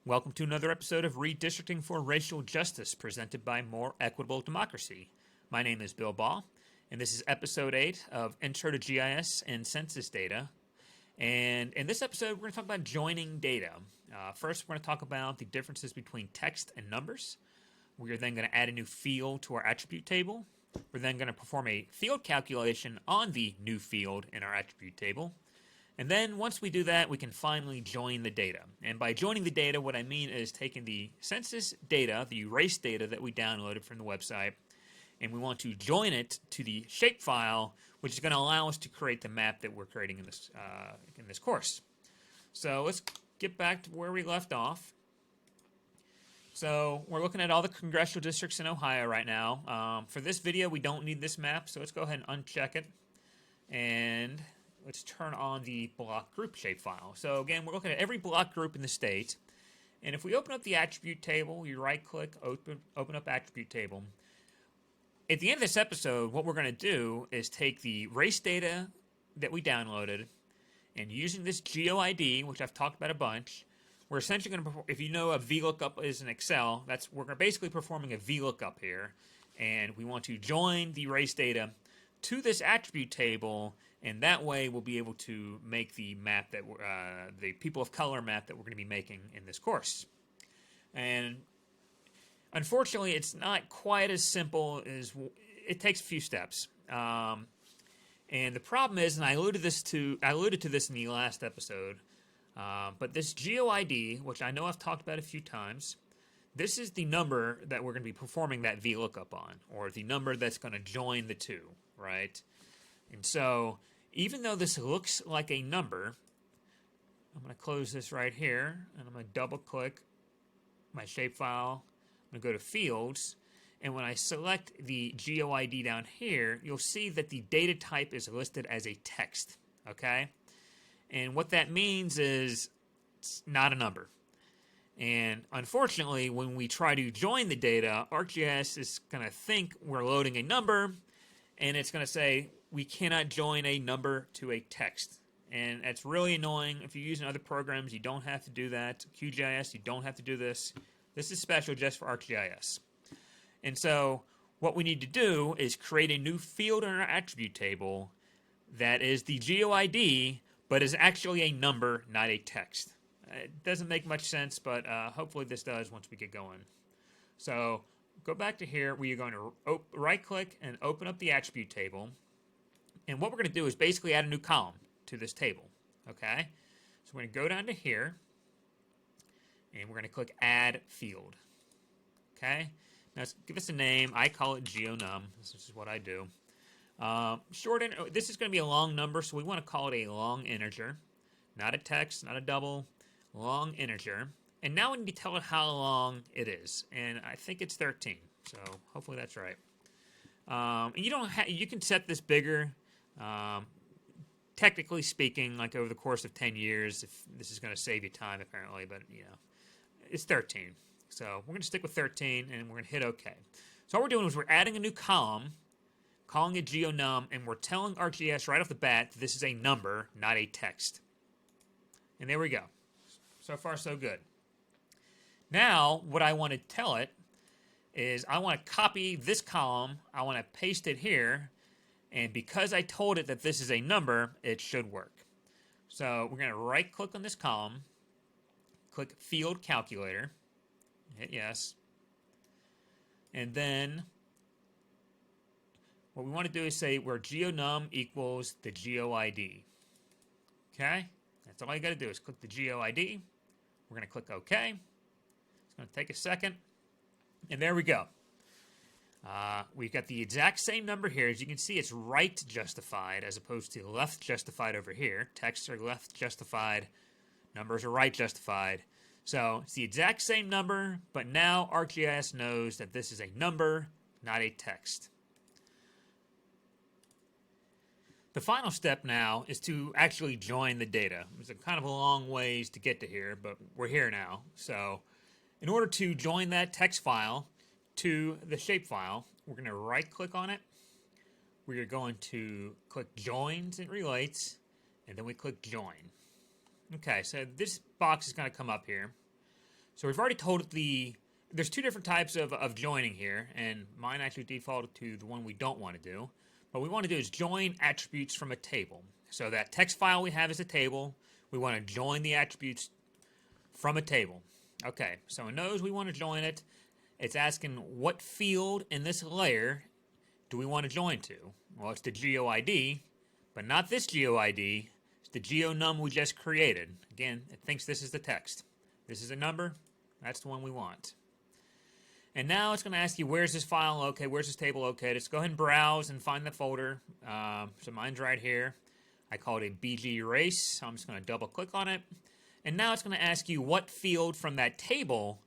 Welcome to another episode of Redistricting for Racial Justice, presented by More Equitable Democracy. My name is Bill Ball, and this is episode 8 of Intro to GIS and Census Data. And in this episode, we're going to talk about joining data. First, we're going to talk about the differences between text and numbers. We are then going to add a new field to our attribute table. We're then going to perform a field calculation on the new field in our attribute table. And then once we do that, we can finally join the data. And by joining the data, what I mean is taking the census data, the race data that we downloaded from the website, and we want to join it to the shapefile, which is going to allow us to create the map that we're creating in this course. So let's get back to where we left off. So we're looking at all the congressional districts in Ohio right now. For this video, we don't need this map, so let's go ahead and uncheck it. And let's turn on the block group shapefile. So again, we're looking at every block group in the state. And if we open up the attribute table, you right-click, open up attribute table. At the end of this episode, what we're going to do is take the race data that we downloaded, and using this Geo ID, which I've talked about a bunch, we're essentially going to perform, if you know a VLOOKUP is in Excel, we're basically performing a VLOOKUP here. And we want to join the race data to this attribute table, and that way we'll be able to make the map that the people of color map that we're going to be making in this course. And unfortunately, it's not quite as simple as it takes a few steps. And the problem is, and I alluded to this in the last episode, but this Geo ID, which I know I've talked about a few times, this is the number that we're going to be performing that VLOOKUP on, or the number that's going to join the two, right? And so, even though this looks like a number, I'm going to close this right here, and I'm going to double-click my shapefile. I'm going to go to Fields, and when I select the Geo ID down here, you'll see that the data type is listed as a text, okay? And what that means is it's not a number. And unfortunately, when we try to join the data, ArcGIS is going to think we're loading a number, and it's going to say we cannot join a number to a text. And that's really annoying. If you're using other programs, you don't have to do that. QGIS, you don't have to do this. This is special just for ArcGIS. And so what we need to do is create a new field in our attribute table that is the Geo ID, but is actually a number, not a text. It doesn't make much sense, but hopefully this does once we get going. So go back to here where you're going to right-click and open up the attribute table. And what we're going to do is basically add a new column to this table, okay? So we're going to go down to here, and we're going to click Add Field, okay? Now, let's give this a name. I call it GeoNum. This is what I do. This is going to be a long number, so we want to call it a long integer. Not a text, not a double, long integer. And now we need to tell it how long it is. And I think it's 13, so hopefully that's right. And you can set this bigger. Technically speaking, like over the course of 10 years, if this is going to save you time apparently, but it's 13. So we're going to stick with 13, and we're going to hit OK. So all we're doing is we're adding a new column, calling it GeoNum, and we're telling ArcGIS right off the bat that this is a number, not a text. And there we go. So far, so good. Now, what I want to tell it is I want to copy this column, I want to paste it here, and because I told it that this is a number, it should work. So we're going to right-click on this column, click Field Calculator, hit yes, and then what we want to do is say where GeoNum equals the Geo ID. Okay? That's all you got to do is click the Geo ID. We're going to click OK. It's going to take a second, and there we go. We've got the exact same number here. As you can see, it's right justified as opposed to left justified over here. Texts are left justified. Numbers are right justified. So it's the exact same number, but now ArcGIS knows that this is a number, not a text. The final step now is to actually join the data. It's a kind of a long ways to get to here, but we're here now. So in order to join that text file to the shapefile, we're going to right-click on it. We're going to click Joins and Relates, and then we click Join. Okay, so this box is going to come up here. So we've already told it there's two different types of joining here, and mine actually defaulted to the one we don't want to do. What we want to do is join attributes from a table. So that text file we have is a table. We want to join the attributes from a table. Okay, so it knows we want to join it. It's asking what field in this layer do we want to join to? Well, it's the Geo ID, but not this Geo ID. It's the Geo num we just created. Again, it thinks this is the text. This is a number. That's the one we want. And now it's going to ask you, where's this file located? Where's this table located? Let's go ahead and browse and find the folder. So mine's right here. I call it a BG erase. So I'm just going to double click on it. And now it's going to ask you what field from that table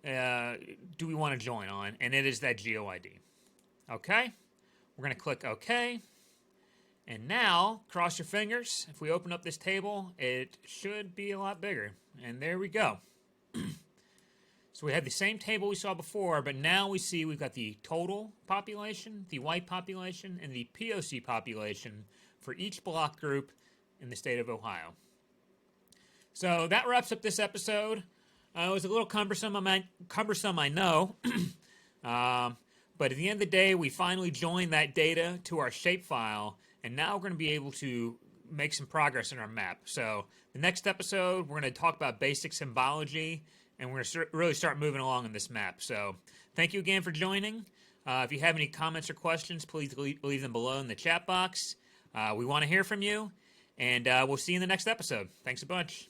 do we want to join on, and it is that Geo ID. Okay, we're going to click OK, and now cross your fingers. If we open up this table, it should be a lot bigger, and there we go. So we had the same table we saw before, but now we see we've got the total population, the white population, and the POC population for each block group in the state of Ohio. So that wraps up this episode. It was a little cumbersome, I know. But at the end of the day, we finally joined that data to our shapefile, and now we're going to be able to make some progress in our map. So the next episode, we're going to talk about basic symbology, and we're going to really start moving along in this map. So thank you again for joining. If you have any comments or questions, please leave them below in the chat box. We want to hear from you, and we'll see you in the next episode. Thanks a bunch.